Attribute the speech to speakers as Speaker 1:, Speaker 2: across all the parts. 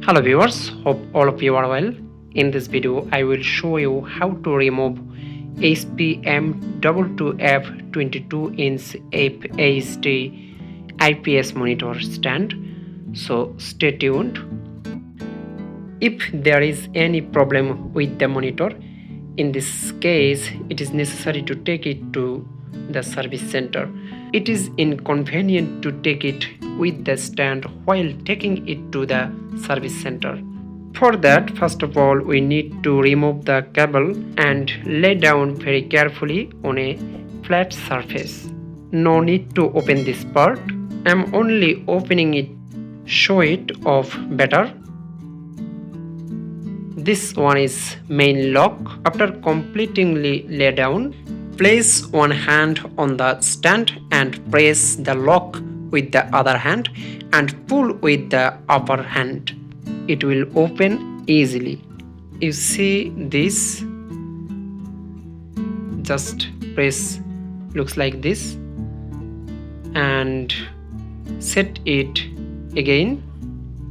Speaker 1: Hello viewers, hope all of you are well. In this video I will show you how to remove HP M22f 22-inch FHD IPS Monitor Stand. So stay tuned. If there is any problem with the monitor, in this case it is necessary to take it to the service center. It is inconvenient to take it with the stand while taking it to the service center. For that, first of all, we need to remove the cable and lay down very carefully on a flat surface. No need to open this part. I am only opening it, show it off better. This one is main lock. After completely lay down, place one hand on the stand and press the lock with the other hand and pull with the upper hand. It will open easily. You see this, just press, looks like this, and set it again.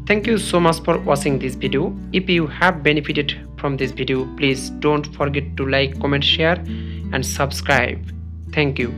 Speaker 1: Thank you so much for watching this video. If you have benefited from this video, please don't forget to like, comment, share and subscribe. Thank you.